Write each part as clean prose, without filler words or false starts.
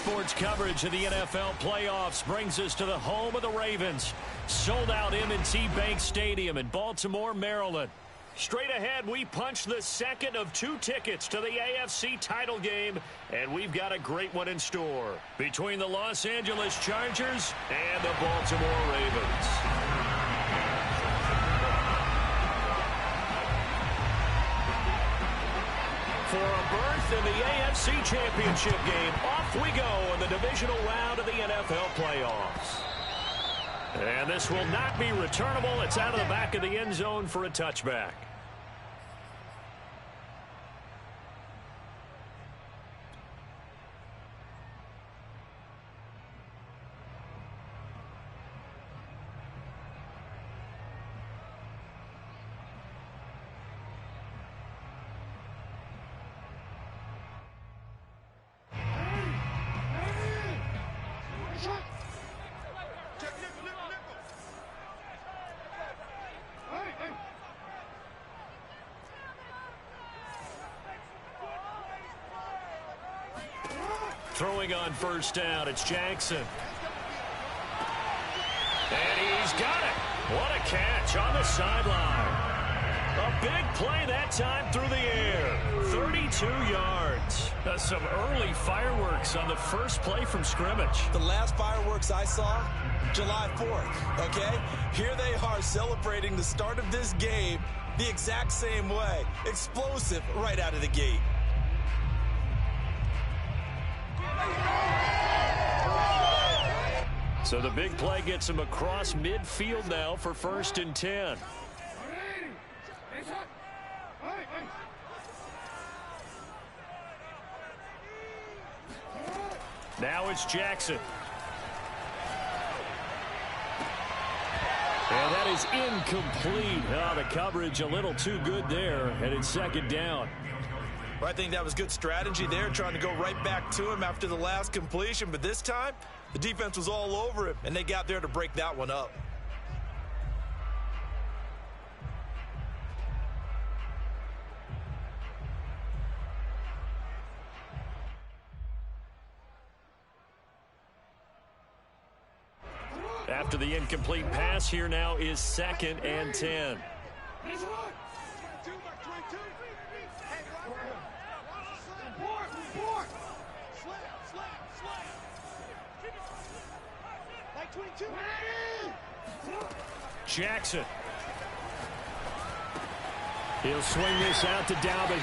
Sports coverage of the NFL playoffs brings us to the home of the Ravens. Sold out M&T Bank Stadium in Baltimore, Maryland. Straight ahead, we punch the second of 2 tickets to the AFC title game, and we've got a great one in store between the Los Angeles Chargers and the Baltimore Ravens. For a berth in the AFC Championship game, off we go in the divisional round of the NFL playoffs. And this will not be returnable. It's out of the back of the end zone for a touchback. Throwing on first down, it's Jackson. And he's got it. What a catch on the sideline. A big play that time through the air. 32 yards. Some early fireworks on the first play from scrimmage. The last fireworks I saw, July 4th, okay? Here they are celebrating the start of this game the exact same way. Explosive right out of the gate. So the big play gets him across midfield now for 1st and 10. Now it's Jackson. And that is incomplete. Oh, the coverage a little too good there, and it's 2nd down. Well, I think that was good strategy there, trying to go right back to him after the last completion. But this time, the defense was all over him, and they got there to break that one up. After the incomplete pass, here now is 2nd and 10. Jackson. He'll swing this out to Dobbins.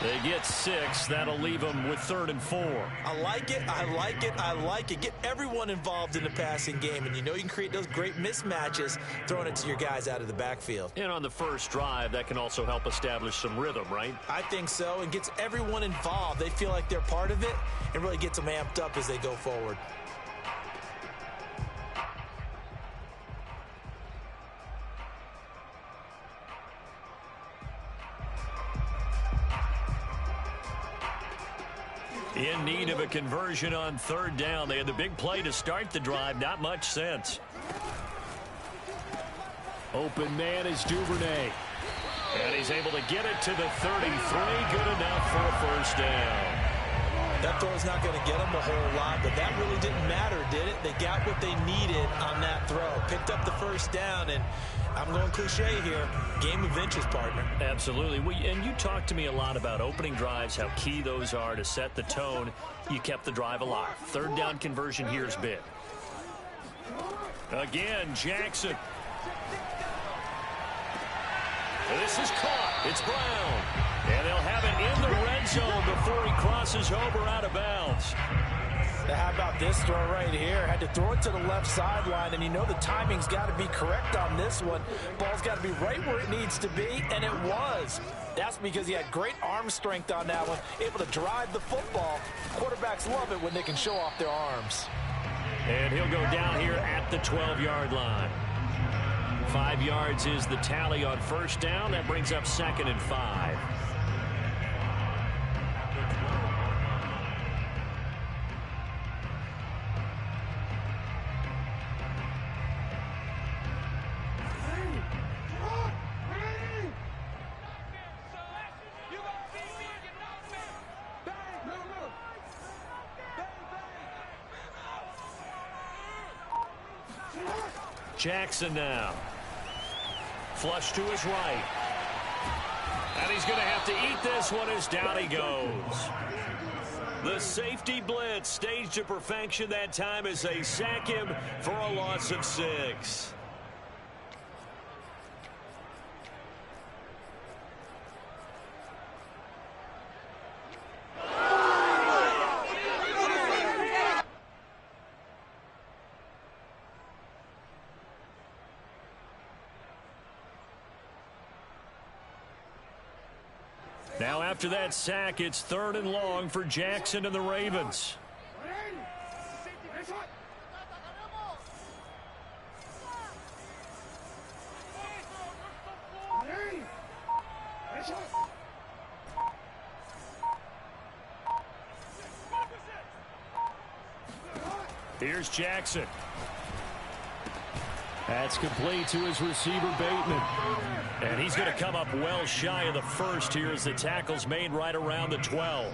They get 6. That'll leave them with 3rd and 4. I like it. I like it. I like it. Get everyone involved in the passing game, and you know you can create those great mismatches throwing it to your guys out of the backfield. And on the first drive, that can also help establish some rhythm, right? I think so, and gets everyone involved. They feel like they're part of it and really gets them amped up as they go forward. In need of a conversion on 3rd down. They had the big play to start the drive. Not much sense. Open man is Duvernay. And he's able to get it to the 33. Good enough for a 1st down. That throw's not going to get them a whole lot, but that really didn't matter, did it? They got what they needed on that throw. Picked up the 1st down, and I'm going cliche here. Game of inches, partner. Absolutely. And you talked to me a lot about opening drives, how key those are to set the tone. You kept the drive alive. 3rd down conversion here is big. Again, Jackson. This is caught. It's Brown. And they'll have it in the red zone before he crosses over out of bounds. How about this throw right here? Had to throw it to the left sideline, and you know the timing's got to be correct on this one. Ball's got to be right where it needs to be, and it was. That's because he had great arm strength on that one, able to drive the football. Quarterbacks love it when they can show off their arms. And he'll go down here at the 12-yard line. 5 yards is the tally on 1st down. That brings up 2nd and 5. Jackson now. Flush to his right. And he's going to have to eat this one as down he goes. The safety blitz staged to perfection that time as they sack him for a loss of 6. Now after that sack, it's 3rd and long for Jackson and the Ravens. Here's Jackson. That's complete to his receiver, Bateman. And he's going to come up well shy of the first here as the tackle's made right around the 12.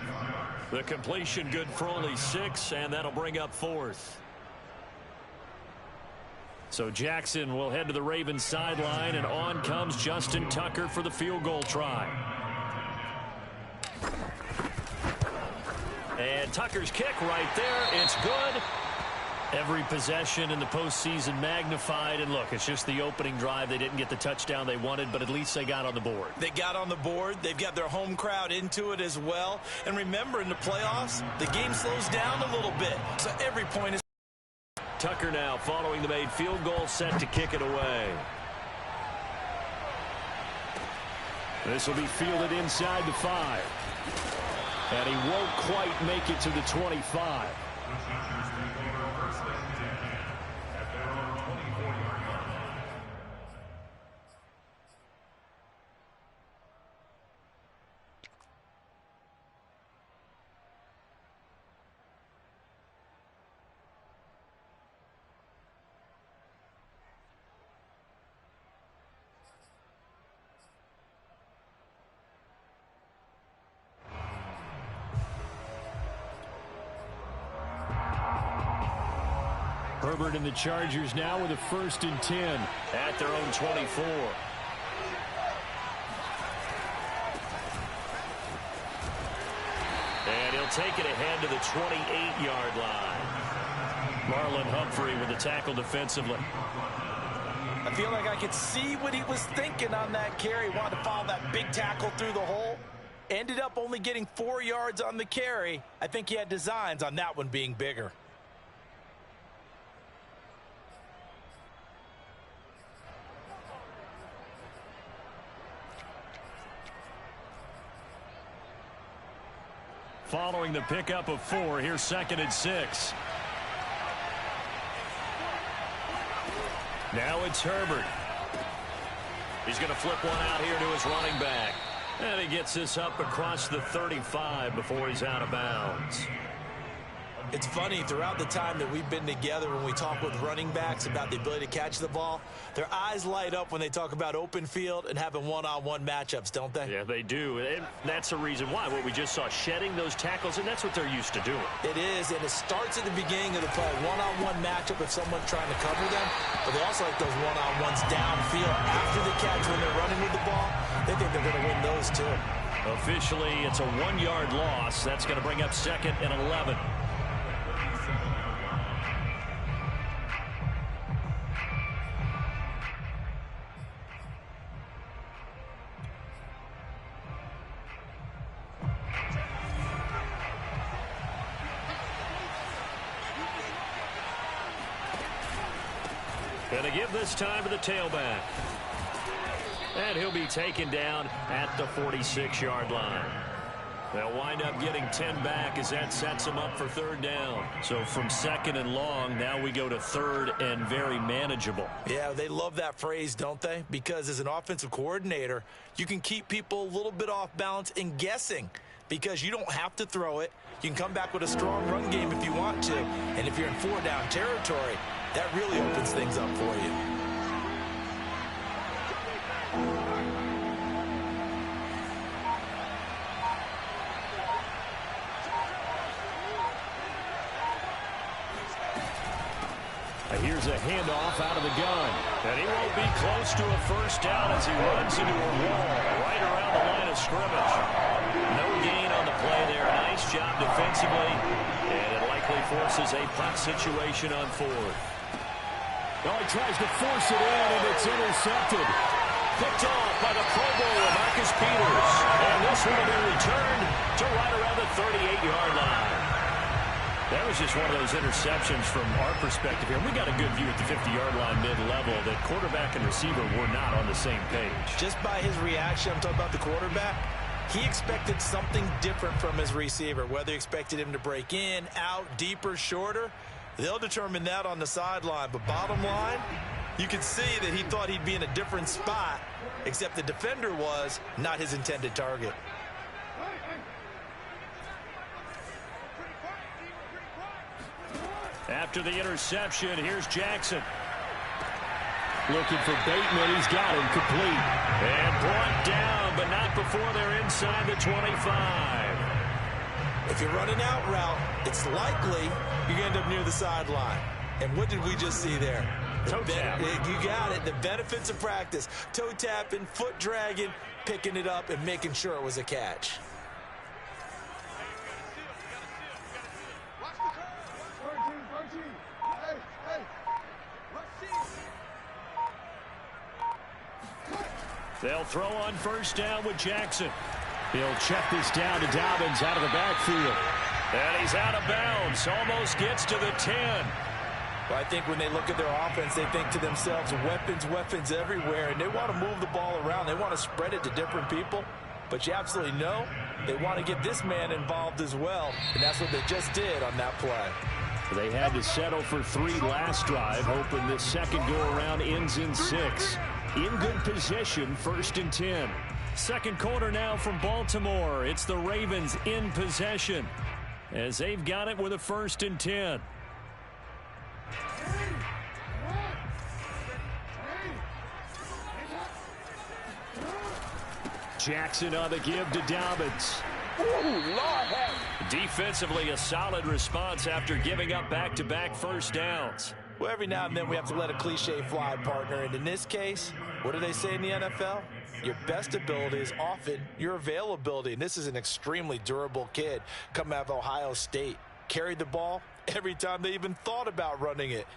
The completion good for only 6, and that'll bring up 4th. So Jackson will head to the Ravens sideline, and on comes Justin Tucker for the field goal try. And Tucker's kick right there. It's good. Every possession in the postseason magnified. And look, it's just the opening drive. They didn't get the touchdown they wanted, but at least they got on the board. They got on the board. They've got their home crowd into it as well. And remember, in the playoffs, the game slows down a little bit. So every point is... Tucker now following the made field goal, set to kick it away. This will be fielded inside the 5. And he won't quite make it to the 25. Herbert and the Chargers now with a 1st and 10 at their own 24. And he'll take it ahead to the 28-yard line. Marlon Humphrey with the tackle defensively. I feel like I could see what he was thinking on that carry. He wanted to follow that big tackle through the hole. Ended up only getting 4 yards on the carry. I think he had designs on that one being bigger. Following the pickup of 4, here's 2nd and 6. Now it's Herbert. He's going to flip one out here to his running back. And he gets this up across the 35 before he's out of bounds. It's funny, throughout the time that we've been together, when we talk with running backs about the ability to catch the ball, their eyes light up when they talk about open field and having one-on-one matchups, don't they? Yeah, they do. And that's the reason why. What we just saw, shedding those tackles, and that's what they're used to doing. It is, and it starts at the beginning of the play. One-on-one matchup if someone's trying to cover them, but they also like those one-on-ones downfield after the catch when they're running with the ball. They think they're going to win those, too. Officially, it's a 1-yard loss. That's going to bring up 2nd and 11. Going to give this time to the tailback. And he'll be taken down at the 46-yard line. They'll wind up getting 10 back as that sets them up for 3rd down. So from 2nd and long, now we go to 3rd and very manageable. Yeah, they love that phrase, don't they? Because as an offensive coordinator, you can keep people a little bit off balance and guessing because you don't have to throw it. You can come back with a strong run game if you want to. And if you're in 4-down territory, that really opens things up for you. Here's a handoff out of the gun. And he won't be close to a first down as he runs into a wall right around the line of scrimmage. No gain on the play there. Nice job defensively. And it likely forces a punt situation on fourth. Well, he tries to force it in, and it's intercepted. Picked off by the Pro Bowler, Marcus Peters. And this one will be returned to right around the 38-yard line. That was just one of those interceptions from our perspective here. We got a good view at the 50-yard line mid-level that quarterback and receiver were not on the same page. Just by his reaction, I'm talking about the quarterback, he expected something different from his receiver. Whether he expected him to break in, out, deeper, shorter, they'll determine that on the sideline. But bottom line, you could see that he thought he'd be in a different spot, except the defender was not his intended target. After the interception, here's Jackson. Looking for Bateman. He's got him complete. And brought down, but not before they're inside the 25. If you're running out route, it's likely you're going to end up near the sideline. And what did we just see there? Toe tap. You got it. The benefits of practice. Toe tapping, foot dragging, picking it up, and making sure it was a catch. They'll throw on first down with Jackson. He'll check this down to Dobbins out of the backfield. And he's out of bounds. Almost gets to the 10. Well, I think when they look at their offense, they think to themselves, weapons, weapons everywhere. And they want to move the ball around. They want to spread it to different people. But you absolutely know they want to get this man involved as well. And that's what they just did on that play. They had to settle for 3 last drive, hoping this second go-around ends in 6. In good position, 1st and 10. Second quarter now from Baltimore. It's the Ravens in possession as they've got it with a 1st and 10. Jackson on the give to Dobbins. Defensively, a solid response after giving up back-to-back first downs. Well, every now and then we have to let a cliche fly, partner. And in this case, what do they say in the NFL? Your best ability is often your availability. And this is an extremely durable kid coming out of Ohio State. Carried the ball every time they even thought about running it.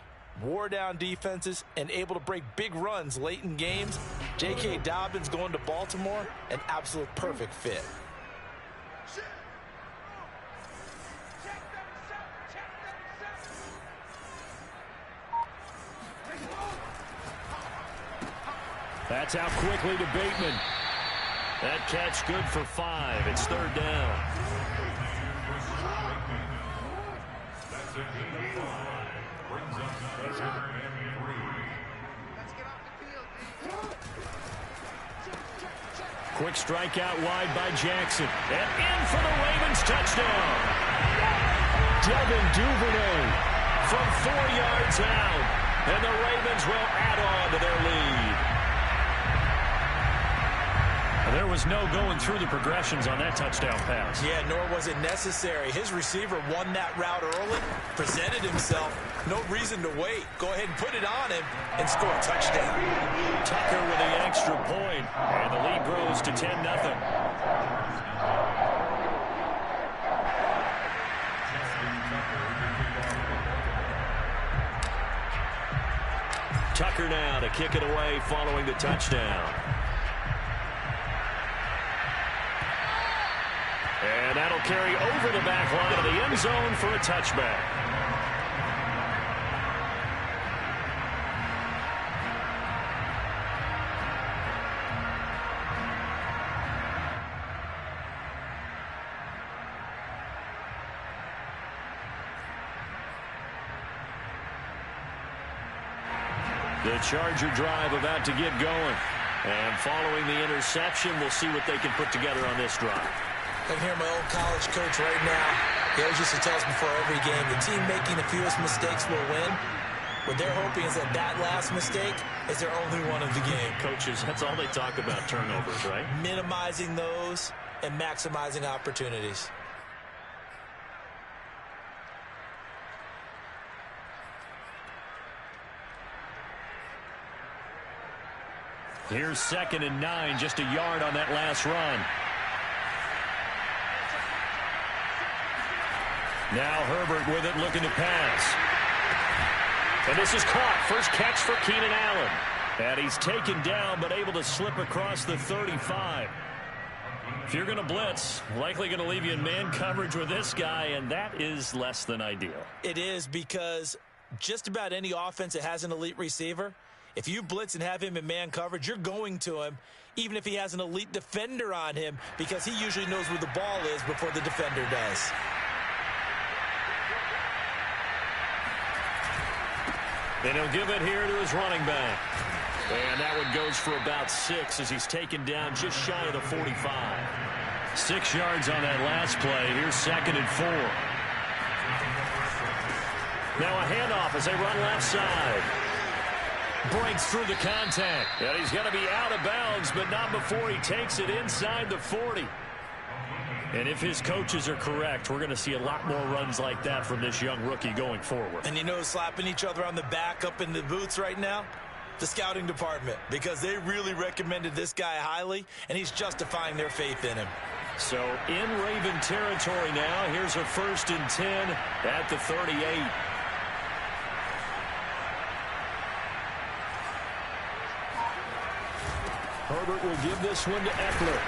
Wore down defenses and able to break big runs late in games. J.K. Dobbins going to Baltimore, an absolute perfect fit. That's out quickly to Bateman. That catch good for 5. It's 3rd down. Quick strike out wide by Jackson. And in for the Ravens touchdown. Devin Duvernay from 4 yards out. And the Ravens will add on to their lead. There was no going through the progressions on that touchdown pass. Yeah, nor was it necessary. His receiver won that route early, presented himself. No reason to wait. Go ahead and put it on him and score a touchdown. Tucker with the extra point, and the lead grows to 10-0. Tucker now to kick it away following the touchdown. And that'll carry over the back line of the end zone for a touchback. The Charger drive about to get going. And following the interception, we'll see what they can put together on this drive. I can hear my old college coach right now. He always used to tell us before every game, the team making the fewest mistakes will win. What they're hoping is that that last mistake is their only one of the game. Coaches, that's all they talk about, turnovers, right? Minimizing those and maximizing opportunities. Here's 2nd and 9, just a yard on that last run. Now Herbert with it, looking to pass. And this is caught. First catch for Keenan Allen. And he's taken down, but able to slip across the 35. If you're going to blitz, likely going to leave you in man coverage with this guy, and that is less than ideal. It is, because just about any offense that has an elite receiver, if you blitz and have him in man coverage, you're going to him, even if he has an elite defender on him, because he usually knows where the ball is before the defender does. And he'll give it here to his running back. And that one goes for about 6 as he's taken down just shy of the 45. 6 yards on that last play. Here's 2nd and 4. Now a handoff as they run left side. Breaks through the contact. And he's going to be out of bounds, but not before he takes it inside the 40. And if his coaches are correct, we're going to see a lot more runs like that from this young rookie going forward. And you know, slapping each other on the back up in the boots right now? The scouting department, because they really recommended this guy highly, and he's justifying their faith in him. So in Raven territory now, here's a 1st and 10 at the 38. Herbert will give this one to Eckler.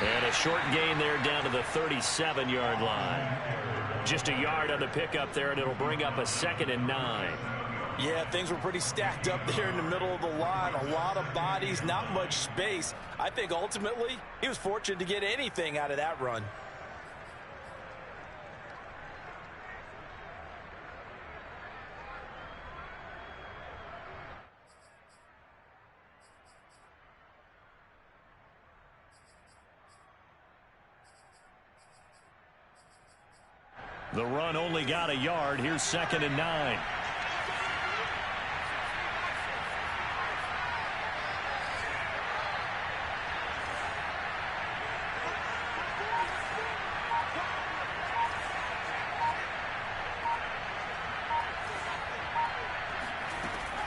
And a short gain there down to the 37-yard line. Just a yard on the pickup there, and it'll bring up a 2nd and 9. Yeah, things were pretty stacked up there in the middle of the line. A lot of bodies, not much space. I think ultimately he was fortunate to get anything out of that run. The run only got a yard. Here's 2nd and 9.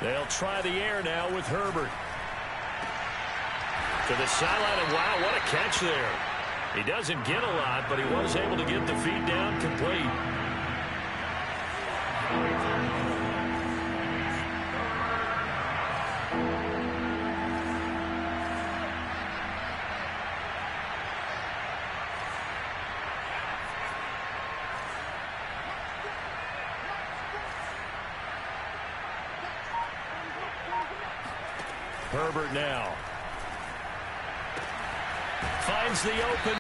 They'll try the air now with Herbert. To the sideline, and wow, what a catch there. He doesn't get a lot, but he was able to get the feet down complete. Herbert now finds the open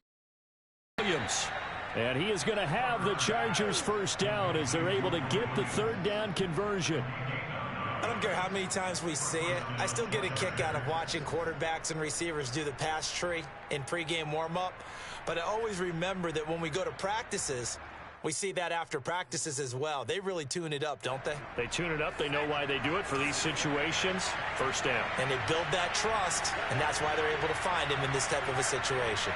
Williams. And he is going to have the Chargers first down as they're able to get the 3rd down conversion. I don't care how many times we see it. I still get a kick out of watching quarterbacks and receivers do the pass tree in pregame warm-up. But I always remember that when we go to practices, we see that after practices as well. They really tune it up, don't they? They tune it up. They know why they do it for these situations. First down. And they build that trust, and that's why they're able to find him in this type of a situation.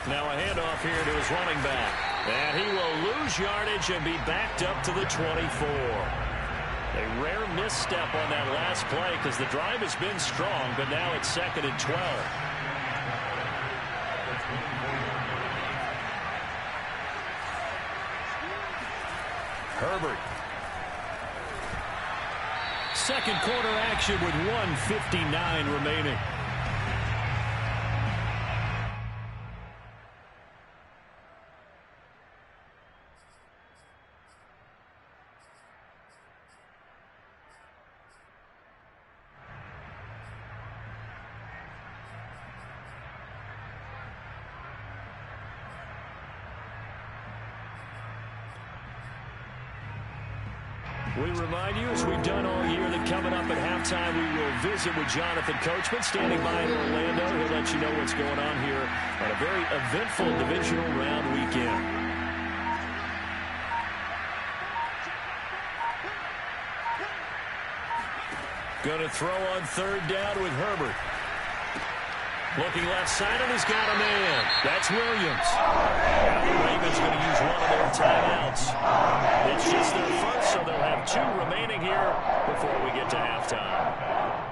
Now a handoff here to his running back. And he will lose yardage and be backed up to the 24. A rare misstep on that last play because the drive has been strong, but now it's 2nd and 12. Herbert. Second quarter action with 1:59 remaining. We remind you, as we've done all year, that coming up at halftime, we will visit with Jonathan Coachman, standing by in Orlando. He'll let you know what's going on here on a very eventful divisional round weekend. Going to throw on 3rd down with Herbert. Looking left side, and he's got a man. That's Williams. Now the Ravens going to use one of their timeouts. It's just their first, so they'll have 2 remaining here before we get to halftime.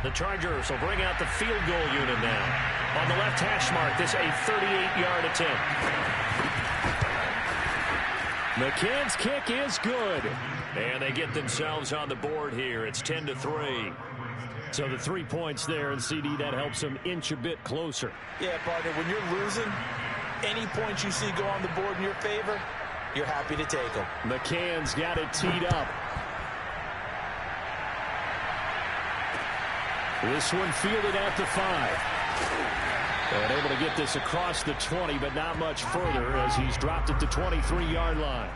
The Chargers will bring out the field goal unit now. On the left hash mark, this a 38-yard attempt. McCann's kick is good. And they get themselves on the board here. It's 10-3. So the 3 points there, and CD, that helps them inch a bit closer. Yeah, partner, when you're losing, any points you see go on the board in your favor, you're happy to take them. McCann's got it teed up. This one fielded at the 5. And able to get this across the 20, but not much further as he's dropped at the 23-yard line.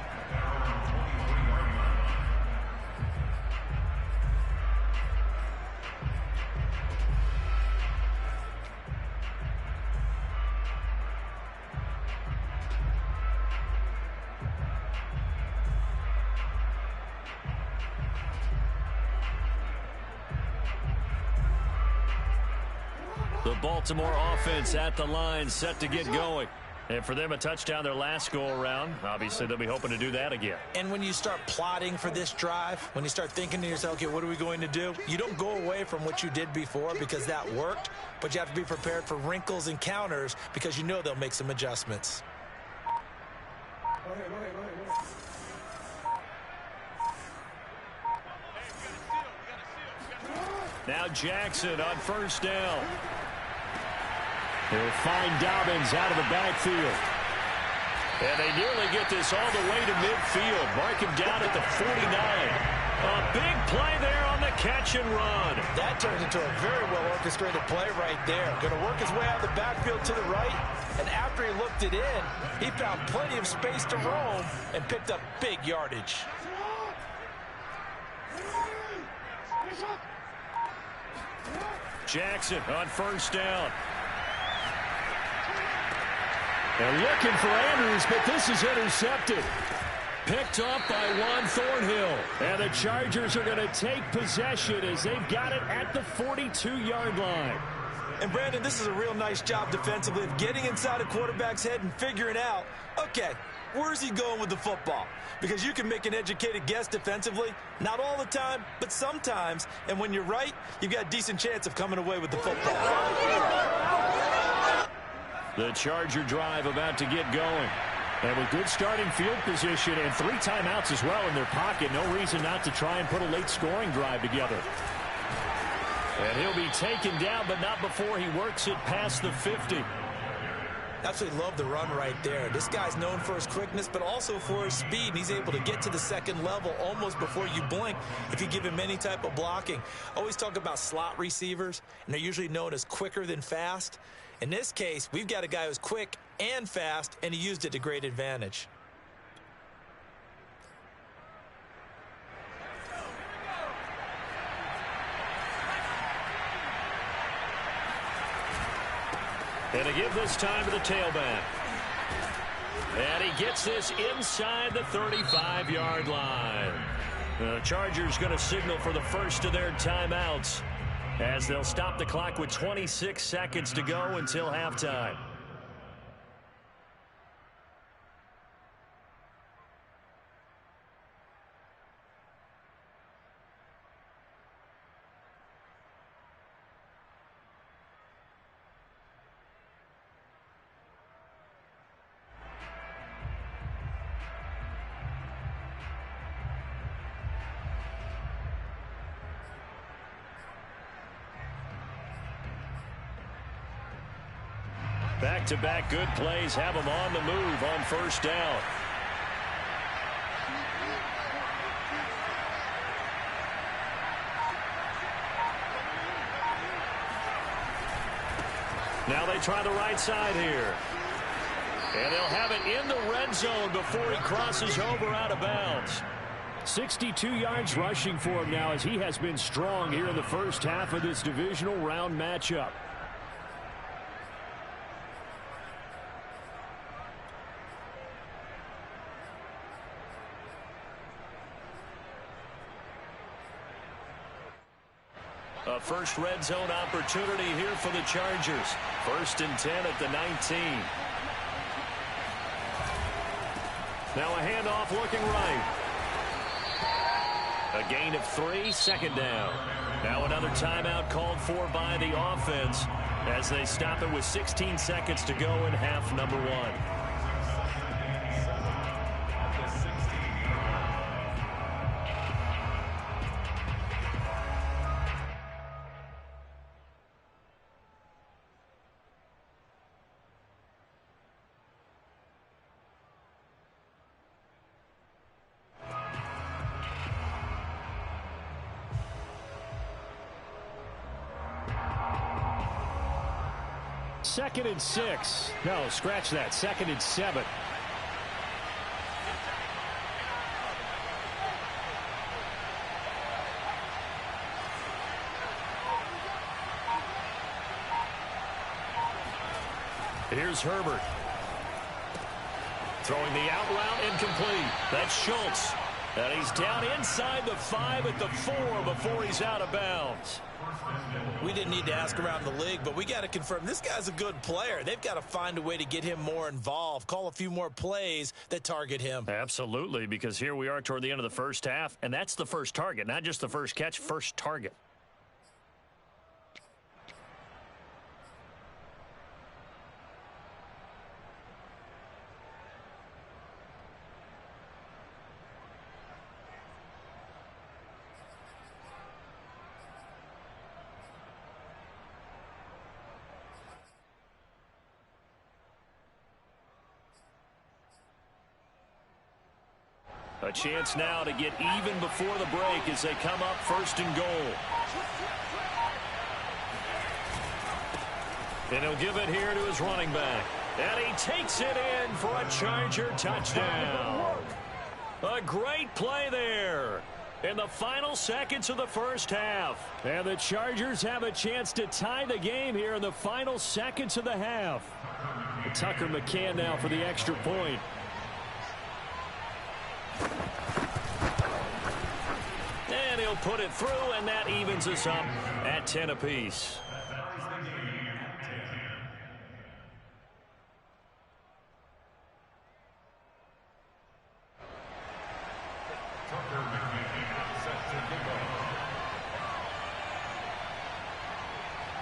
The Baltimore offense at the line, set to get going. And for them, a touchdown their last go-around. Obviously, they'll be hoping to do that again. And when you start plotting for this drive, when you start thinking to yourself, okay, what are we going to do? You don't go away from what you did before because that worked, but you have to be prepared for wrinkles and counters because you know they'll make some adjustments. Now Jackson on first down. He'll find Dobbins out of the backfield. And they nearly get this all the way to midfield. Mark him down at the 49. A big play there on the catch and run. That turns into a very well-orchestrated play right there. Going to work his way out of the backfield to the right. And after he looked it in, he found plenty of space to roam and picked up big yardage. Jackson on first down. And looking for Andrews, but this is intercepted. Picked up by Juan Thornhill. And the Chargers are going to take possession as they've got it at the 42-yard line. And, Brandon, this is a real nice job defensively of getting inside a quarterback's head and figuring out, okay, where's he going with the football? Because you can make an educated guess defensively, not all the time, but sometimes. And when you're right, you've got a decent chance of coming away with the football. The Charger drive about to get going. And with good starting field position and 3 timeouts as well in their pocket, no reason not to try and put a late scoring drive together. And he'll be taken down, but not before he works it past the 50. Absolutely love the run right there. This guy's known for his quickness, but also for his speed. And he's able to get to the second level almost before you blink if you give him any type of blocking. I always talk about slot receivers, and they're usually known as quicker than fast. In this case, we've got a guy who's quick and fast, and he used it to great advantage. And to give this time to the tailback. And he gets this inside the 35-yard line. The Chargers going to signal for the first of their timeouts as they'll stop the clock with 26 seconds to go until halftime. Back-to-back good plays have them on the move on first down. Now they try the right side here. And they'll have it in the red zone before he crosses over out of bounds. 62 yards rushing for him now as he has been strong here in the first half of this divisional round matchup. A first red zone opportunity here for the Chargers. 1st and 10 at the 19. Now a handoff looking right. A gain of 3, second down. Now another timeout called for by the offense as they stop it with 16 seconds to go in half number 1. Second and 6. No, scratch that. Second and 7. Here's Herbert. Throwing the out route incomplete. That's Schultz. And he's down inside the 5 at the 4 before he's out of bounds. We didn't need to ask around the league, but we got to confirm this guy's a good player. They've got to find a way to get him more involved, call a few more plays that target him. Absolutely, because here we are toward the end of the first half, and that's the first target, not just the first catch, first target. A chance now to get even before the break as they come up first and goal. And he'll give it here to his running back. And he takes it in for a Charger touchdown. A great play there in the final seconds of the first half. And the Chargers have a chance to tie the game here in the final seconds of the half. Tucker McCann now for the extra point. And he'll put it through, and that evens us up at 10 apiece.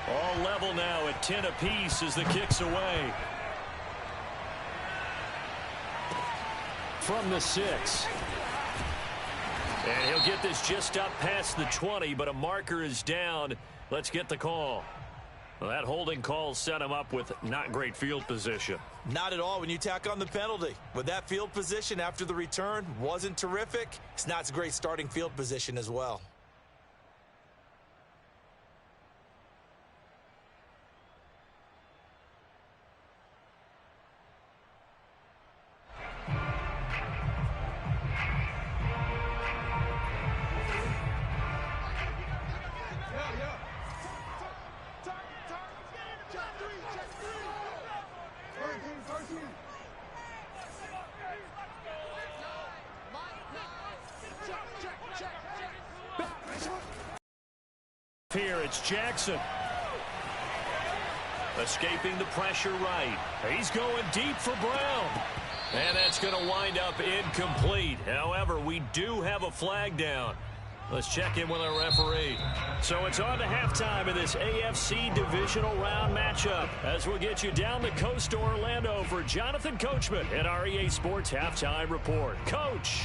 All level now at 10 apiece as the kick's away. From the 6. And he'll get this just up past the 20, but a marker is down. Let's get the call. Well, that holding call set him up with not great field position. Not at all when you tack on the penalty. With that field position after the return wasn't terrific. It's not a great starting field position as well. Here it's Jackson. Escaping the pressure right. He's going deep for Brown. And that's going to wind up incomplete. However, we do have a flag down. Let's check in with our referee. So it's on to halftime in this AFC divisional round matchup as we'll get you down the coast to Orlando for Jonathan Coachman at our EA Sports Halftime Report. Coach.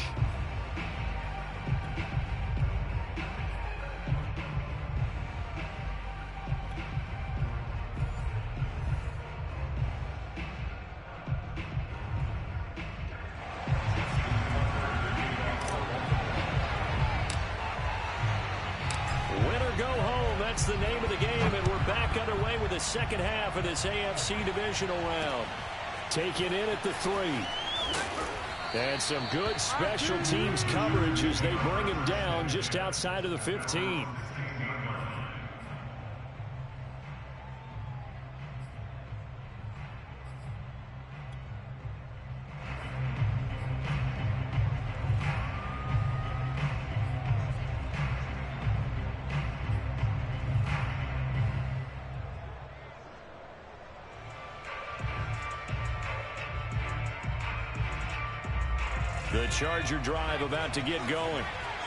That's the name of the game, and we're back underway with the second half of this AFC divisional round. Taken in at the 3. And some good special teams coverage as they bring him down just outside of the 15. The Charger drive about to get going.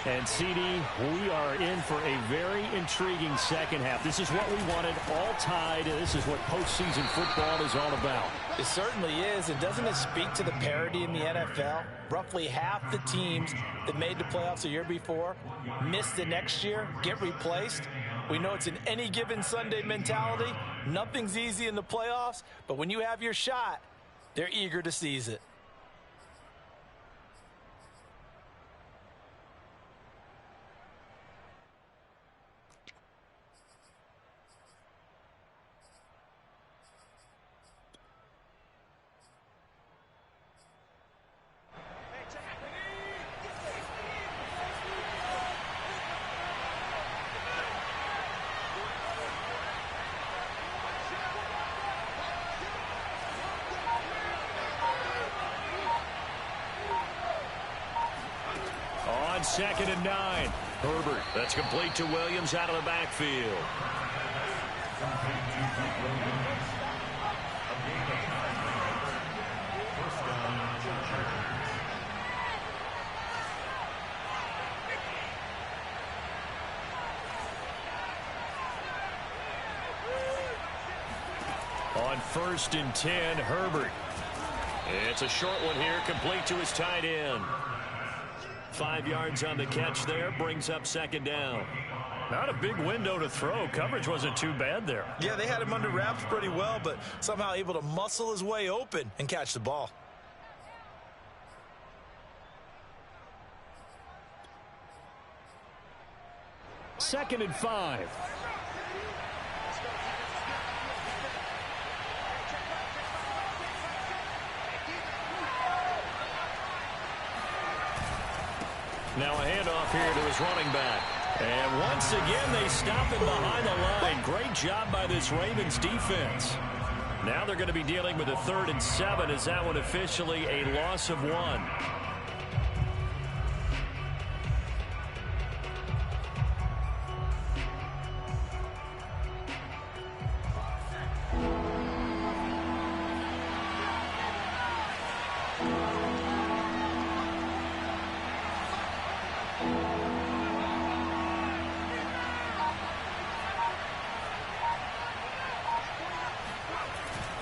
And, CD, we are in for a very intriguing second half. This is what we wanted, all tied. This is what postseason football is all about. It certainly is, and doesn't it speak to the parity in the NFL? Roughly half the teams that made the playoffs the year before miss the next year, get replaced. We know it's an any given Sunday mentality. Nothing's easy in the playoffs, but when you have your shot, they're eager to seize it. Second and 9. Herbert. That's complete to Williams out of the backfield. On 1st and 10, Herbert. It's a short one here, complete to his tight end. 5 yards on the catch there, brings up second down. Not a big window to throw. Coverage wasn't too bad there. Yeah, they had him under wraps pretty well, but somehow able to muscle his way open and catch the ball. Second and 5. Now a handoff here to his running back. And once again, they stop him behind the line. Great job by this Ravens defense. Now they're going to be dealing with a 3rd and 7. Is that one officially a loss of 1?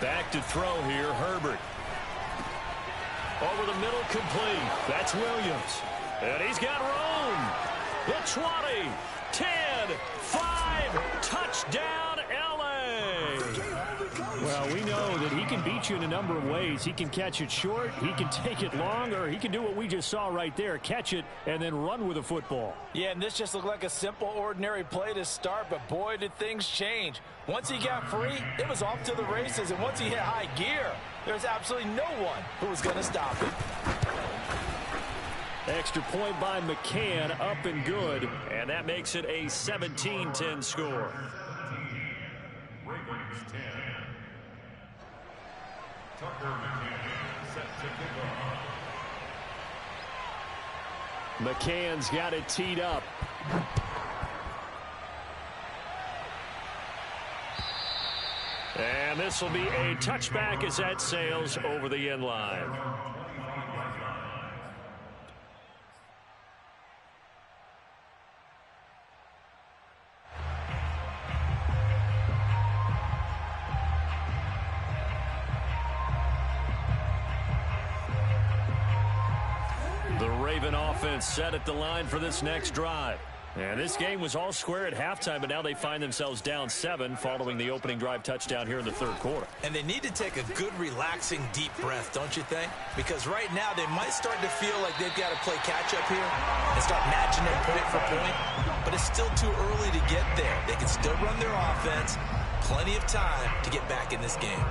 Back to throw here, Herbert. Over the middle, complete. That's Williams. And he's got room. The 20, 10, 5, touchdown, L.A. Well, we know that he can beat you in a number of ways. He can catch it short, he can take it long, or he can do what we just saw right there, catch it and then run with the football. Yeah, and this just looked like a simple, ordinary play to start, but boy, did things change. Once he got free, it was off to the races, and once he hit high gear, there's absolutely no one who was going to stop him. Extra point by McCann, up and good. And that makes it a 17-10 score. Ravens 10. Tucker McCann set to kick off. McCann's got it teed up. And this will be a touchback as that sails over the end line. The Raven offense set at the line for this next drive. And this game was all square at halftime, but now they find themselves down 7 following the opening drive touchdown here in the 3rd quarter. And they need to take a good, relaxing, deep breath, don't you think? Because right now they might start to feel like they've got to play catch-up here and start matching them point for point. But it's still too early to get there. They can still run their offense. Plenty of time to get back in this game.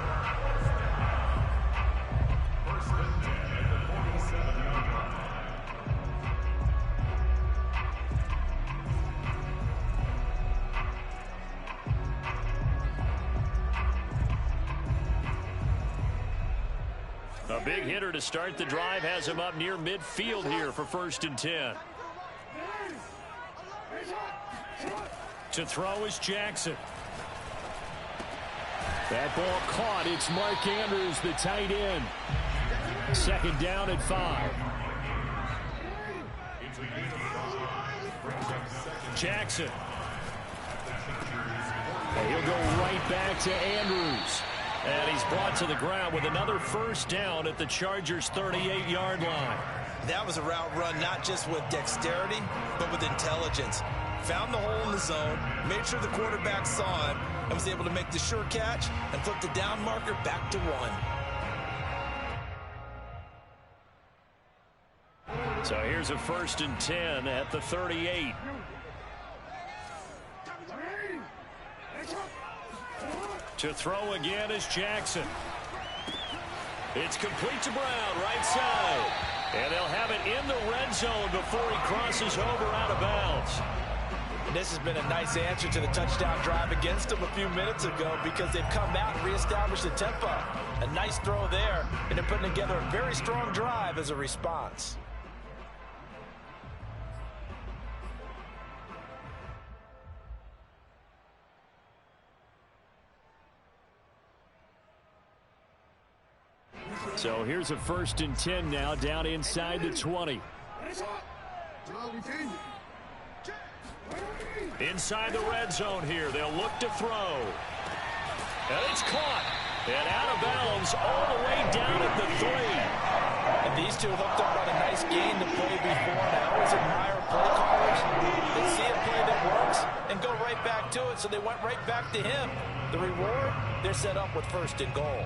A big hitter to start the drive has him up near midfield here for 1st and 10. To throw is Jackson. That ball caught. It's Mark Andrews, the tight end. 2nd down at 5. Jackson. And he'll go right back to Andrews. And he's brought to the ground with another first down at the Chargers' 38-yard line. That was a route run not just with dexterity, but with intelligence. Found the hole in the zone, made sure the quarterback saw him, and was able to make the sure catch and flip the down marker back to 1. So here's a 1st and 10 at the 38. To throw again is Jackson. It's complete to Brown, right side. And they'll have it in the red zone before he crosses over out of bounds. And this has been a nice answer to the touchdown drive against them a few minutes ago because they've come out and reestablished the tempo. A nice throw there, and they're putting together a very strong drive as a response. So here's a 1st and 10 now down inside the 20. Inside the red zone here. They'll look to throw. And it's caught. And out of bounds all the way down at the 3. And these two hooked up on a nice gain to play before. And I always admire play callers. They see a play that works and go right back to it. So they went right back to him. The reward, they're set up with 1st and goal.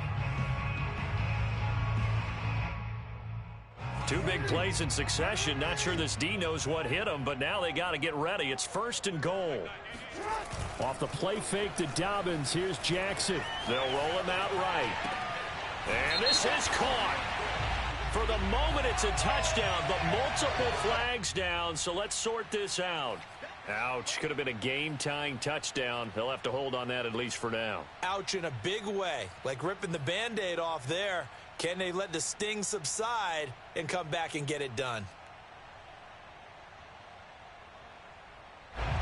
2 big plays in succession. Not sure this D knows what hit him, but now they got to get ready. It's 1st and goal. Off the play fake to Dobbins, here's Jackson. They'll roll him out right. And this is caught. For the moment, it's a touchdown, but multiple flags down, so let's sort this out. Ouch. Could have been a game-tying touchdown. They'll have to hold on that at least for now. Ouch in a big way, like ripping the Band-Aid off there. Can they let the sting subside and come back and get it done?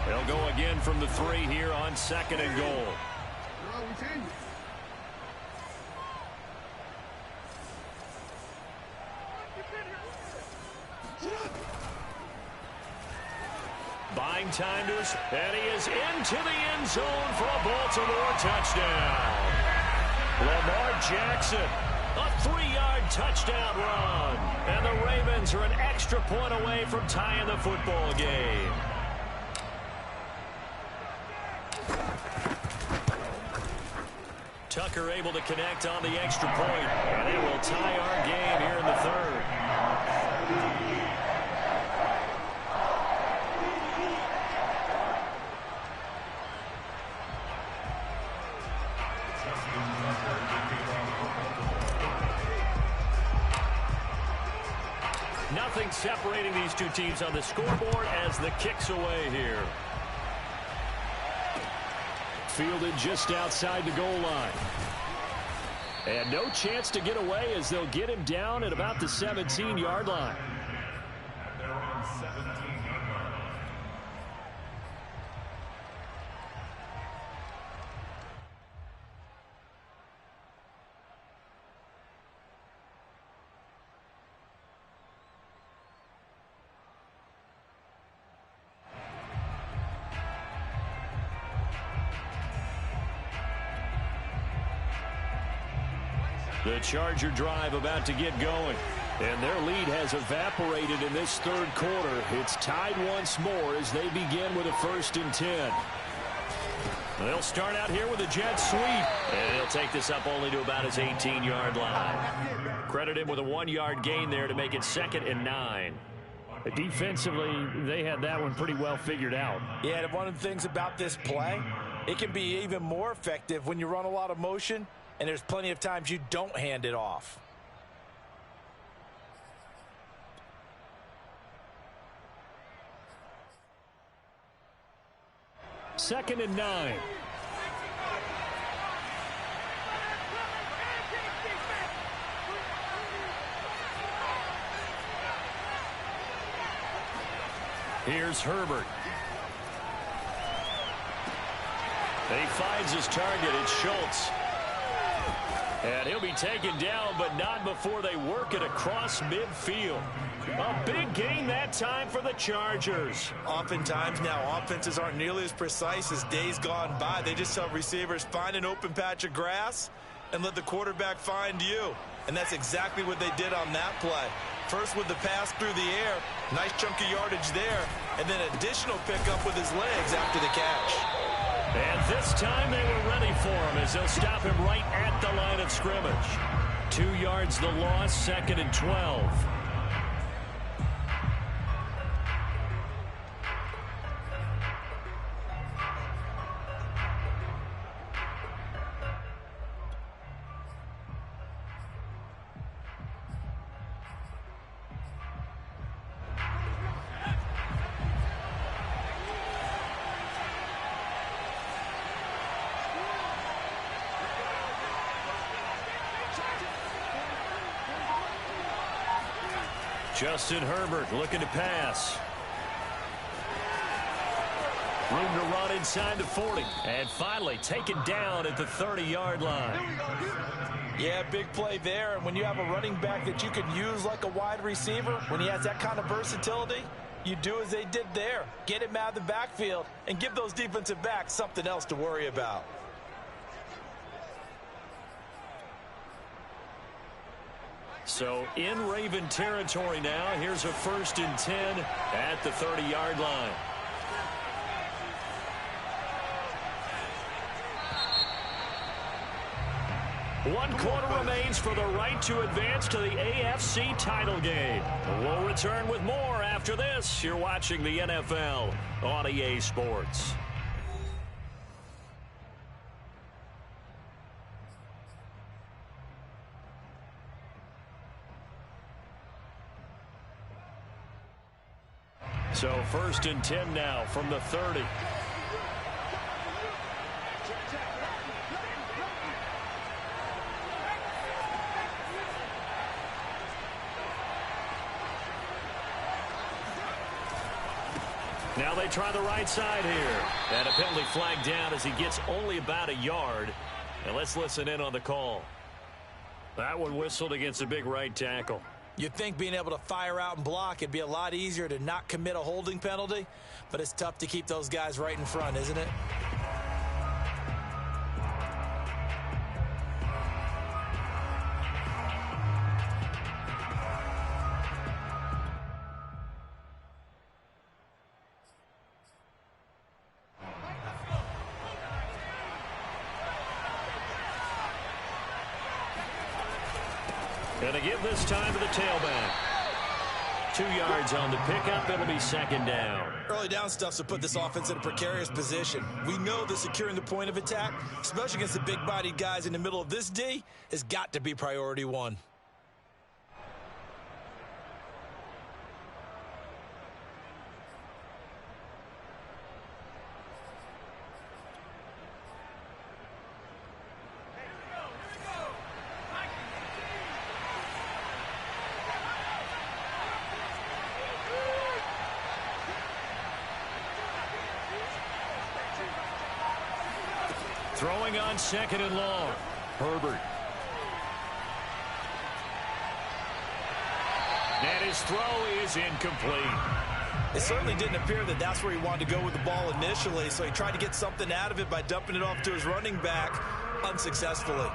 They'll go again from the 3 here on 2nd and goal. Buying time to us, and he is into the end zone for a Baltimore touchdown. Lamar Jackson, a 3-yard touchdown run. And the Ravens are an extra point away from tying the football game. Tucker able to connect on the extra point, and it will tie our game here in the 3rd. Nothing separating these two teams on the scoreboard as the kick's away here. Fielded just outside the goal line. And no chance to get away as they'll get him down at about the 17-yard line. They're on 17-yard line. The Charger drive about to get going. And their lead has evaporated in this 3rd quarter. It's tied once more as they begin with a 1st and 10. They'll start out here with a jet sweep. And he'll take this up only to about his 18-yard line. Credit him with a 1-yard gain there to make it 2nd and 9. Defensively, they had that one pretty well figured out. Yeah, and one of the things about this play, it can be even more effective when you run a lot of motion, and there's plenty of times you don't hand it off. Second and 9. Here's Herbert. He finds his target. It's Schultz. And he'll be taken down, but not before they work it across midfield. A big gain that time for the Chargers. Oftentimes now, offenses aren't nearly as precise as days gone by. They just tell receivers, find an open patch of grass and let the quarterback find you. And that's exactly what they did on that play. First with the pass through the air, nice chunk of yardage there, and then additional pickup with his legs after the catch. And this time they were ready for him as they'll stop him right at the line of scrimmage. 2 yards the loss, 2nd and 12. Justin Herbert looking to pass. Room to run inside the 40. And finally taken down at the 30-yard line. Yeah, big play there. And when you have a running back that you can use like a wide receiver, when he has that kind of versatility, you do as they did there. Get him out of the backfield and give those defensive backs something else to worry about. So in Raven territory now. Here's a 1st and 10 at the 30-yard line. One quarter remains for the right to advance to the AFC title game. We'll return with more after this. You're watching the NFL on EA Sports. So 1st and 10 now from the 30. Now they try the right side here. And a penalty flag down as he gets only about a yard. And let's listen in on the call. That one whistled against a big right tackle. You'd think being able to fire out and block, it'd be a lot easier to not commit a holding penalty, but it's tough to keep those guys right in front, isn't it? Going to give this time to the tailback. 2 yards on the pickup. It'll be 2nd down. Early down stuff to put this offense in a precarious position. We know that securing the point of attack, especially against the big-bodied guys in the middle of this D, has got to be priority one. Throwing on 2nd and long. Herbert. And his throw is incomplete. It certainly didn't appear that that's where he wanted to go with the ball initially, so he tried to get something out of it by dumping it off to his running back unsuccessfully.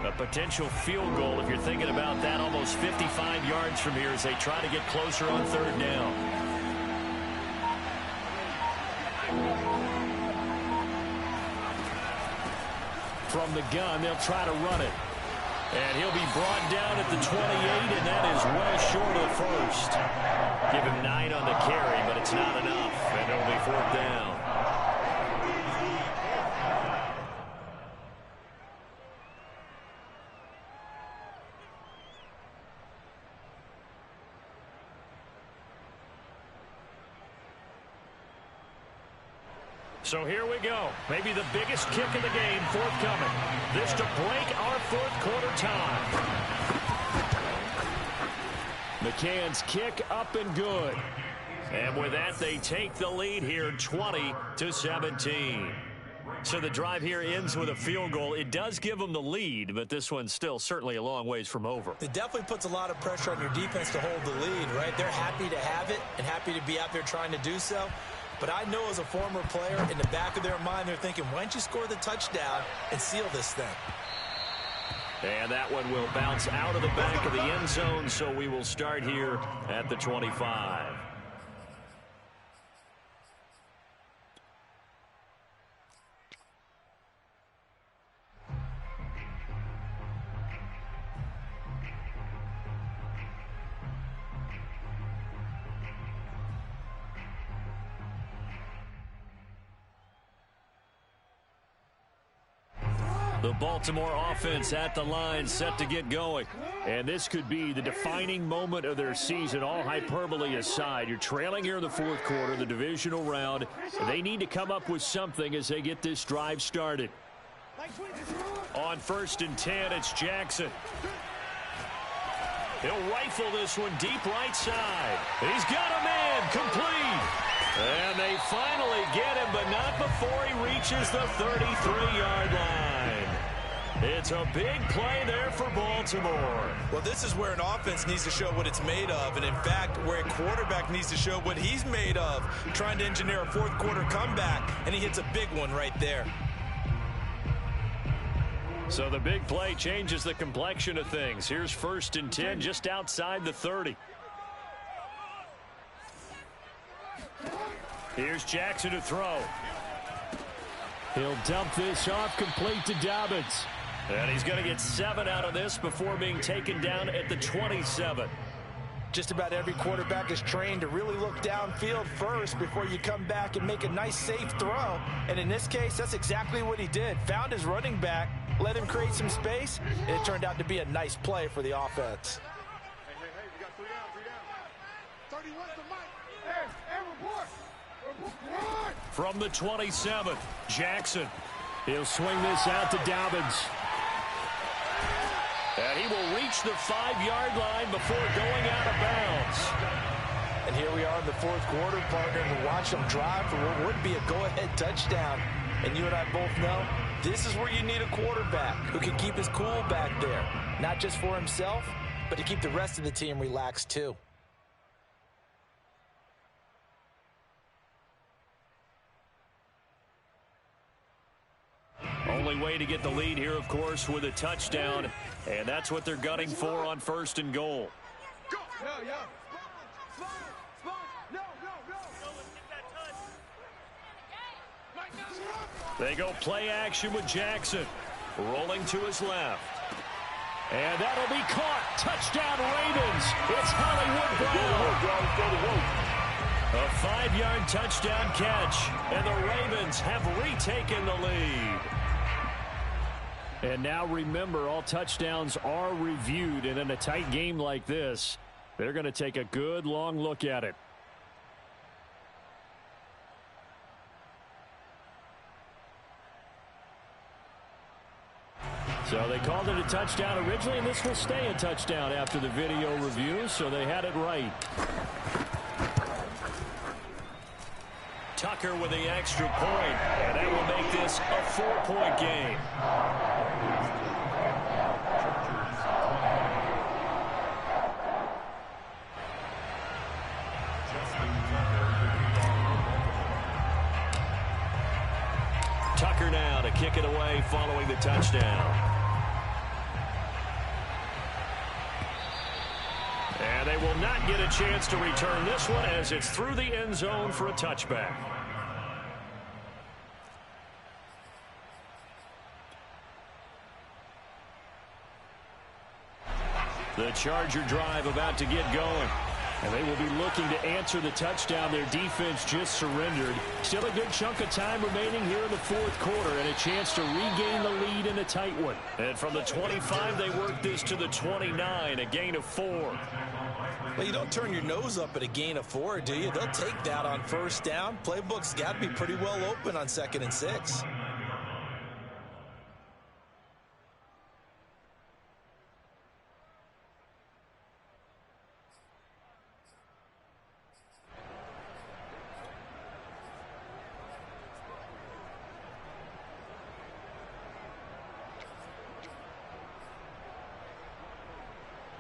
A potential field goal, if you're thinking about that, almost 55 yards from here as they try to get closer on 3rd down. From the gun, they'll try to run it. And he'll be brought down at the 28, and that is well short of the 1st. Give him 9 on the carry, but it's not enough, and it'll be 4th down. So here we go. Maybe the biggest kick of the game forthcoming. This to break our fourth quarter tie. McCann's kick up and good. And with that, they take the lead here 20-17. So the drive here ends with a field goal. It does give them the lead, but this one's still certainly a long ways from over. It definitely puts a lot of pressure on your defense to hold the lead, right? They're happy to have it and happy to be out there trying to do so. But I know as a former player, in the back of their mind, they're thinking, why don't you score the touchdown and seal this thing? And that one will bounce out of the back of the end zone, so we will start here at the 25. The Baltimore offense at the line, set to get going. And this could be the defining moment of their season, all hyperbole aside. You're trailing here in the fourth quarter, the divisional round. They need to come up with something as they get this drive started. On 1st and 10, it's Jackson. He'll rifle this one deep right side. He's got a man, complete. And they finally get him, but not before he reaches the 33-yard line. It's a big play there for Baltimore. Well, this is where an offense needs to show what it's made of. And, in fact, where a quarterback needs to show what he's made of, trying to engineer a fourth quarter comeback, and he hits a big one right there. So the big play changes the complexion of things. Here's 1st and 10 just outside the 30. Here's Jackson to throw. He'll dump this off complete to Dobbins. And he's going to get 7 out of this before being taken down at the 27. Just about every quarterback is trained to really look downfield first before you come back and make a nice, safe throw. And in this case, that's exactly what he did. Found his running back, let him create some space, and it turned out to be a nice play for the offense. Hey, we got 3 down. 31's the mic. Hey, report. From the 27, Jackson. He'll swing this out to Dobbins. And he will reach the 5-yard line before going out of bounds. And here we are in the fourth quarter, partner, and watch them drive for what would be a go-ahead touchdown. And you and I both know this is where you need a quarterback who can keep his cool back there. Not just for himself, but to keep the rest of the team relaxed too. Only way to get the lead here, of course, with a touchdown. And that's what they're gunning for on 1st and goal. They go play action with Jackson. Rolling to his left. And that'll be caught. Touchdown, Ravens. It's Hollywood Brown. A 5-yard touchdown catch. And the Ravens have retaken the lead. And now remember, all touchdowns are reviewed. And in a tight game like this, they're going to take a good long look at it. So they called it a touchdown originally, and this will stay a touchdown after the video review, so they had it right. Tucker with the extra point, and that will make this a 4-point game. Tucker now to kick it away following the touchdown. And they will not get a chance to return this one as it's through the end zone for a touchback. The Charger drive about to get going. And they will be looking to answer the touchdown their defense just surrendered. Still a good chunk of time remaining here in the fourth quarter and a chance to regain the lead in a tight one. And from the 25, they work this to the 29, a gain of 4. Well, you don't turn your nose up at a gain of 4, do you? They'll take that on first down. Playbook's got to be pretty well open on 2nd and 6.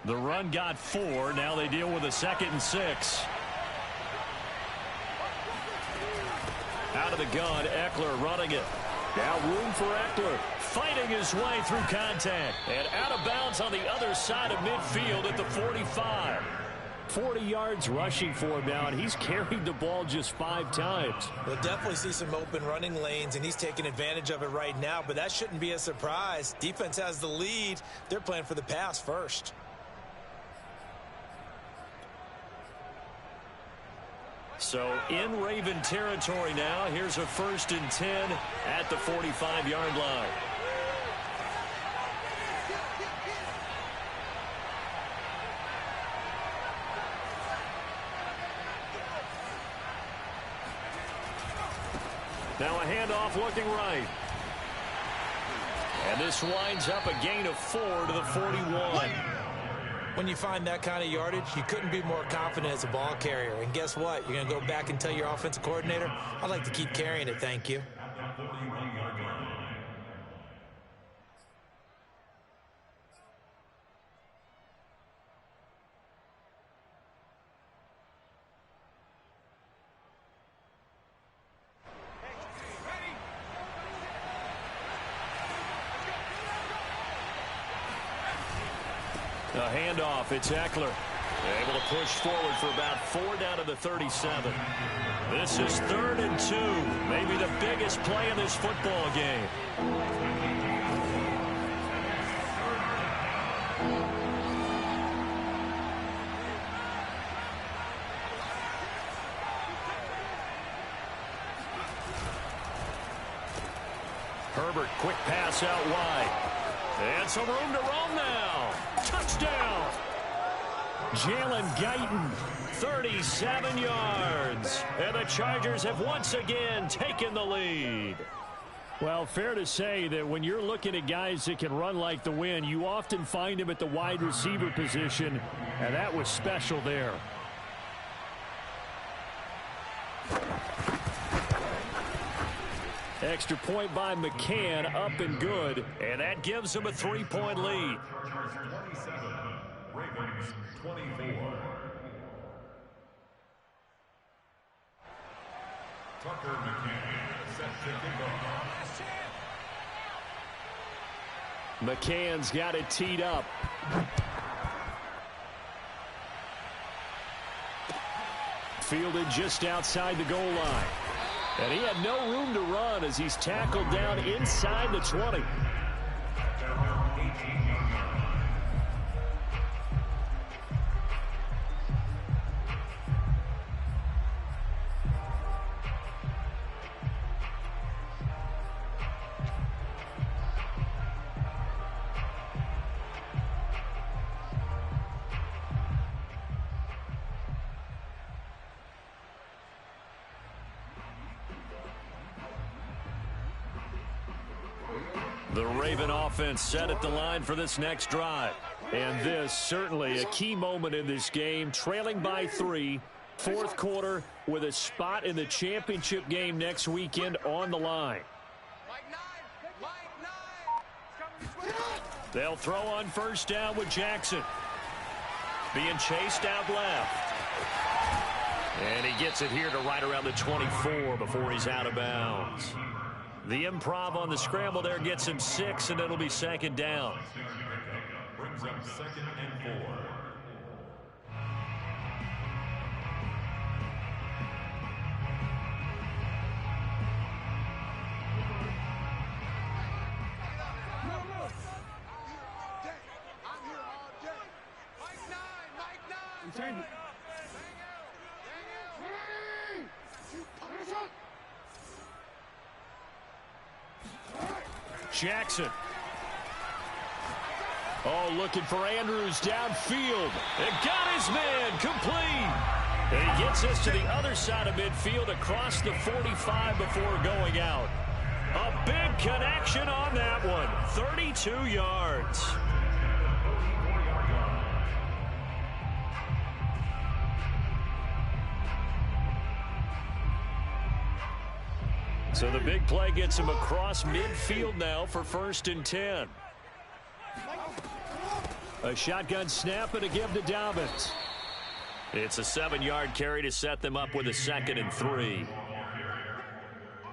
The run got 4. Now they deal with a 2nd and 6. Out of the gun, Eckler running it. Now room for Eckler. Fighting his way through contact. And out of bounds on the other side of midfield at the 45. 40 yards rushing for him now, and he's carried the ball just 5 times. We'll definitely see some open running lanes, and he's taking advantage of it right now, but that shouldn't be a surprise. Defense has the lead. They're playing for the pass first. So in Raven territory now. Here's a 1st and 10 at the 45-yard line. Now a handoff looking right. And this winds up a gain of 4 to the 41. When you find that kind of yardage, you couldn't be more confident as a ball carrier. And guess what? You're going to go back and tell your offensive coordinator, I'd like to keep carrying it, thank you. A handoff, it's Eckler. Able to push forward for about 4 down to the 37. This is 3rd and 2. Maybe the biggest play in this football game. Herbert, quick pass out wide. And some room to roam now. Touchdown. Jalen Guyton, 37 yards. And the Chargers have once again taken the lead. Well, fair to say that when you're looking at guys that can run like the wind, you often find them at the wide receiver position, and that was special there. Extra point by McCann, up and good. And that gives them a 3-point lead. Chargers 27, Ravens 24. Tucker McCann set to kick off. McCann's got it teed up. Fielded just outside the goal line. And he had no room to run as he's tackled down inside the 20. The Raven offense set at the line for this next drive. And this certainly a key moment in this game, trailing by 3, 4th quarter with a spot in the championship game next weekend on the line. They'll throw on 1st down with Jackson. Being chased out left. And he gets it here to right around the 24 before he's out of bounds. The improv on the scramble there gets him 6, and it'll be 2nd down. Brings up 2nd and 4. Jackson. Oh, looking for Andrews downfield. And got his man complete. And he gets us to the other side of midfield across the 45 before going out. A big connection on that one. 32 yards. So the big play gets him across midfield now for 1st and 10. A shotgun snap and a give to Dobbins. It's a 7-yard carry to set them up with a 2nd and 3.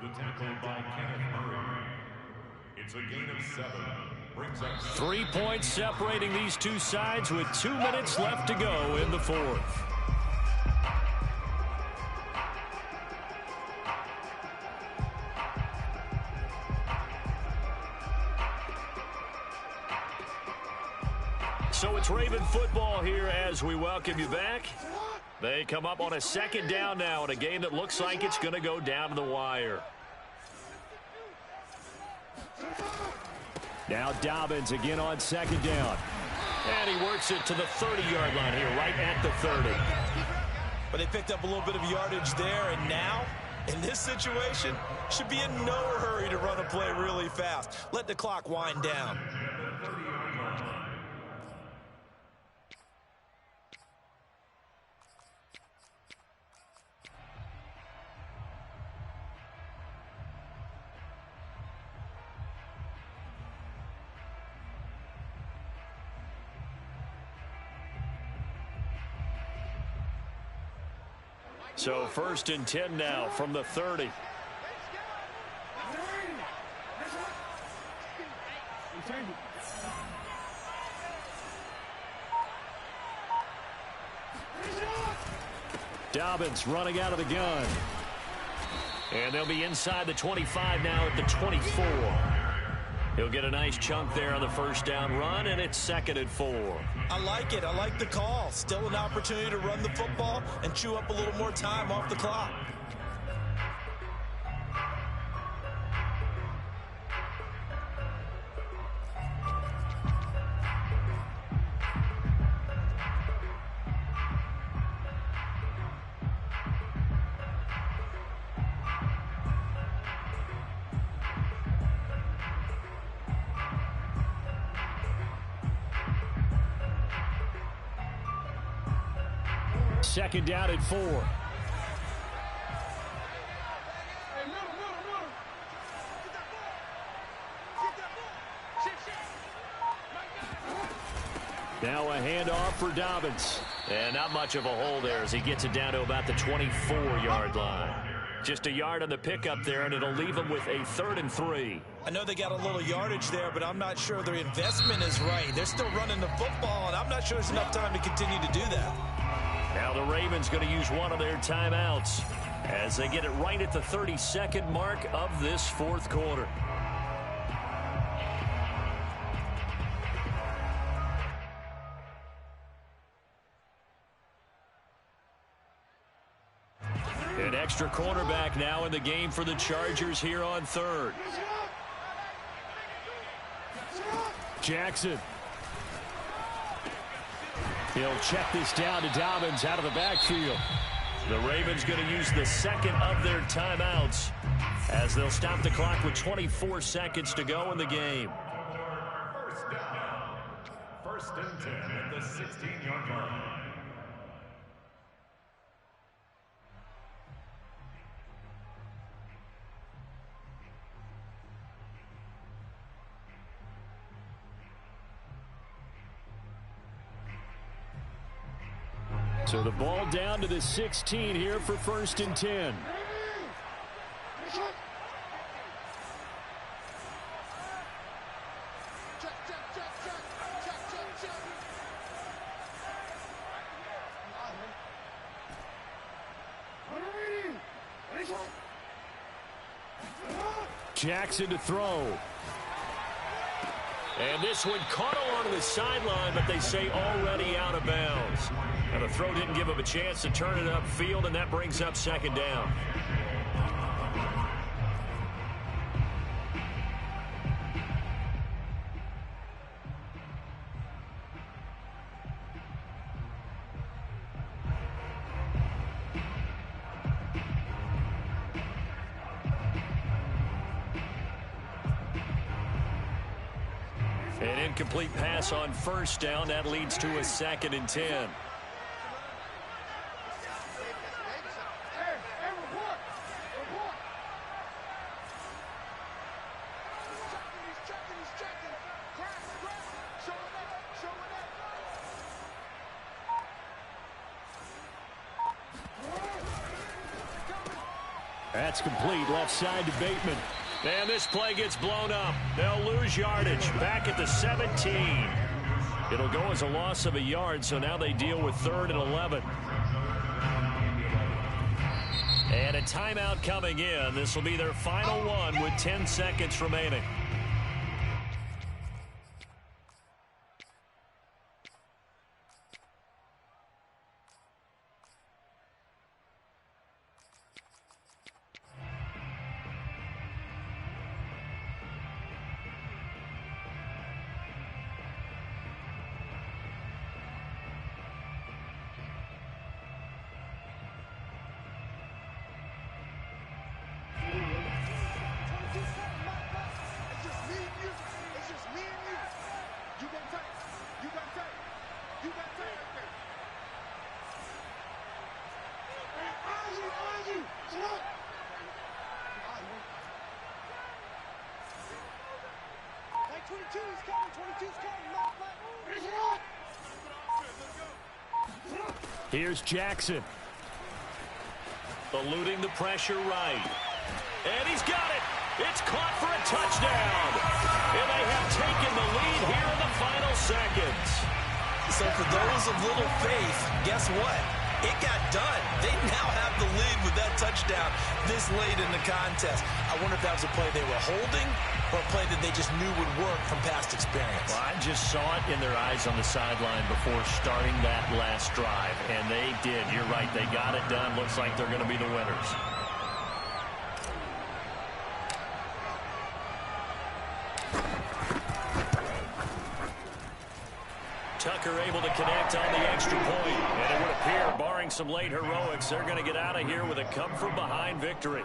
The tackle by Kenneth Murray. It's a gain of 7. Brings up 3 points separating these two sides with 2 minutes left to go in the 4th. So it's Raven football here as we welcome you back. They come up on a 2nd down now in a game that looks like it's going to go down to the wire. Now Dobbins again on 2nd down. And he works it to the 30-yard line here, right at the 30. But they picked up a little bit of yardage there, and now, in this situation, should be in no hurry to run a play really fast. Let the clock wind down. So 1st and 10 now from the 30. Dobbins running out of the gun. And they'll be inside the 25 now at the 24. He'll get a nice chunk there on the 1st down run, and it's 2nd and 4. I like it. I like the call. Still an opportunity to run the football and chew up a little more time off the clock. Second down at 4. Now a handoff for Dobbins. And not much of a hole there as he gets it down to about the 24-yard line. Just a yard on the pickup there, and it'll leave him with a 3rd and 3. I know they got a little yardage there, but I'm not sure their investment is right. They're still running the football, and I'm not sure there's enough time to continue to do that. Now the Ravens going to use one of their timeouts as they get it right at the 32nd mark of this 4th quarter. An extra cornerback now in the game for the Chargers here on 3rd. Jackson. He'll check this down to Dobbins out of the backfield. The Ravens going to use the 2nd of their timeouts as they'll stop the clock with 24 seconds to go in the game. 1st down. 1st and 10 at the 16-yard line. So the ball down to the 16 here for 1st and 10. Jackson to throw. And this one caught along the sideline, but they say already out of bounds. And the throw didn't give him a chance to turn it upfield, and that brings up 2nd down. An incomplete pass on first down. That leads to a 2nd and 10. That's complete left side to Bateman. And this play gets blown up. They'll lose yardage back at the 17. It'll go as a loss of a yard, so now they deal with 3rd and 11. And a timeout coming in. This will be their final one with 10 seconds remaining. Here's Jackson. Eluding the pressure right. And he's got it. It's caught for a touchdown. And they have taken the lead here in the final seconds. So for those of little faith, guess what? It got done. They now have the lead with that touchdown this late in the contest. I wonder if that was a play they were holding or a play that they just knew would work from past experience. Well, I just saw it in their eyes on the sideline before starting that last drive, and they did. You're right. They got it done. Looks like they're going to be the winners. Tucker able to connect on the extra point. And it would appear, barring some late heroics, they're going to get out of here with a come-from-behind victory.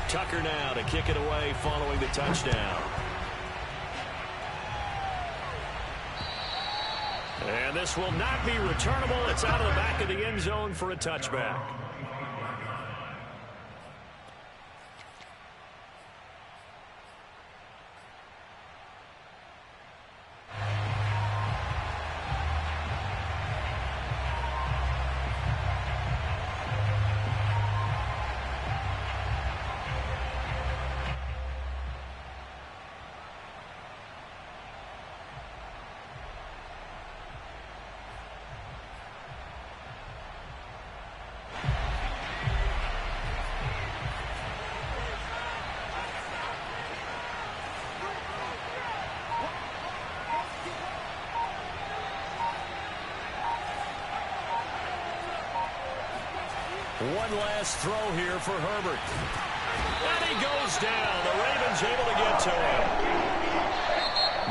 Tucker now to kick it away following the touchdown. And this will not be returnable. It's out of the back of the end zone for a touchback. One last throw here for Herbert. And he goes down. The Ravens able to get to him.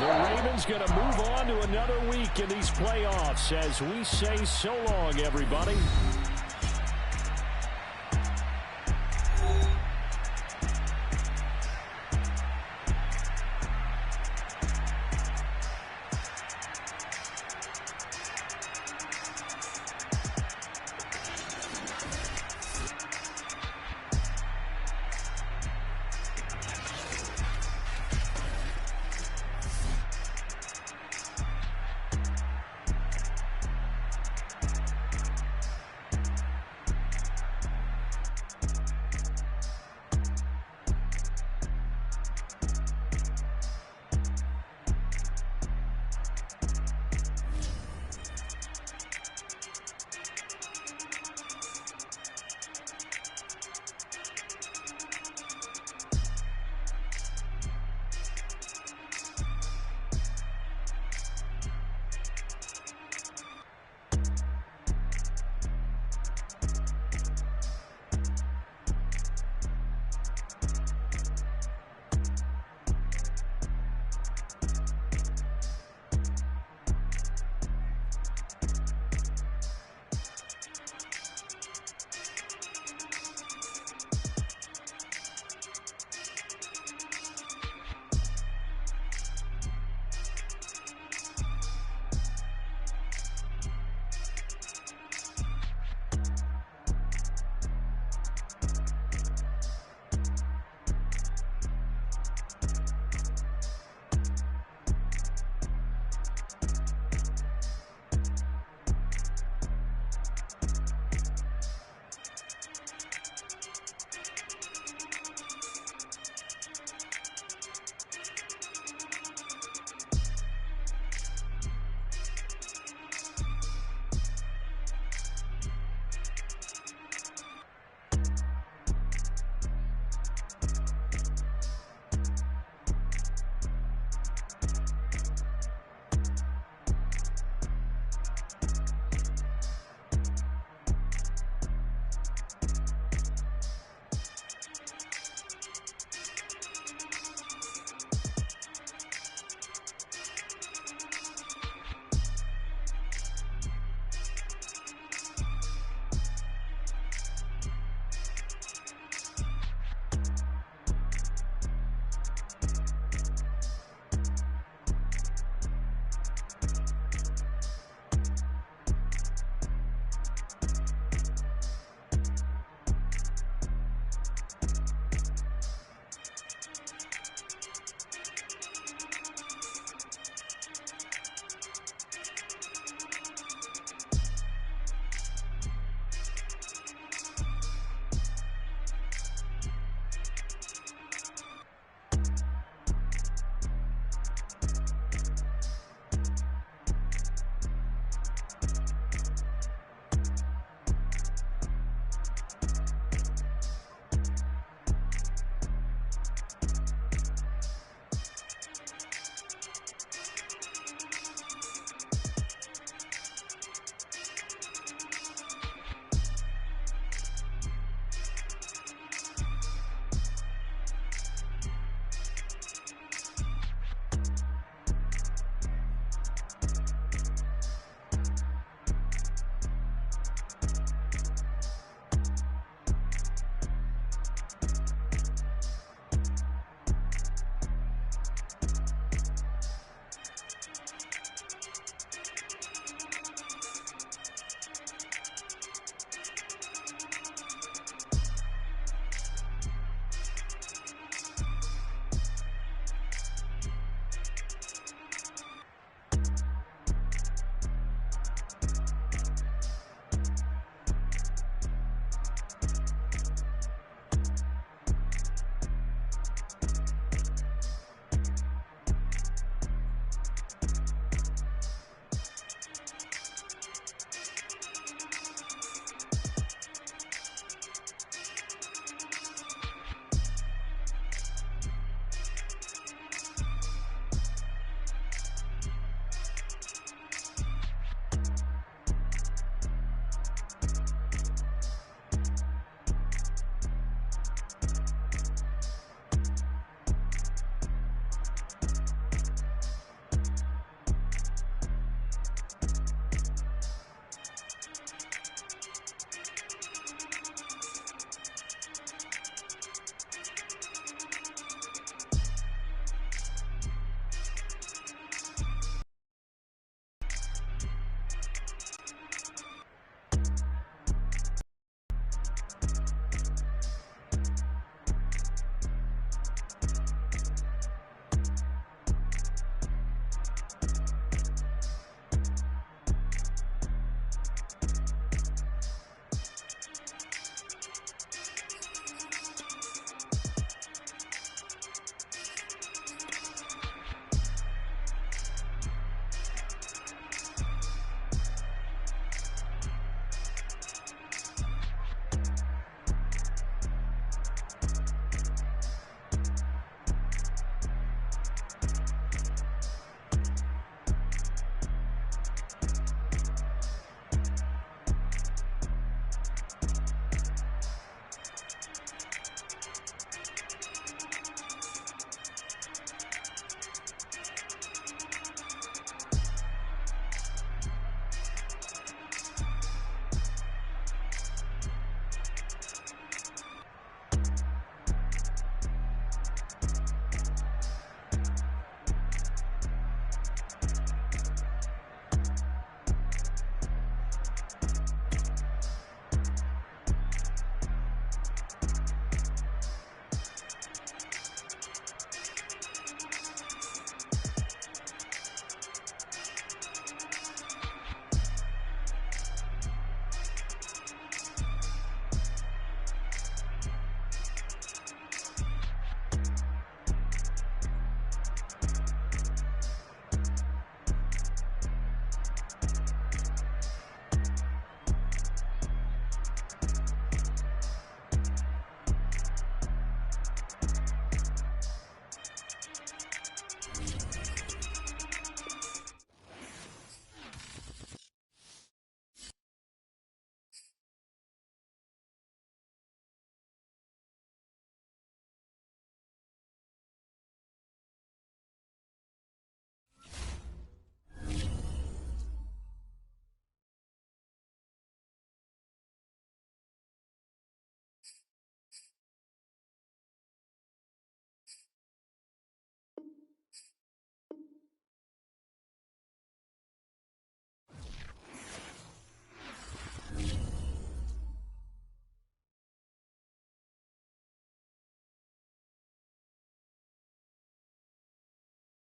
The Ravens going to move on to another week in these playoffs as we say so long, everybody.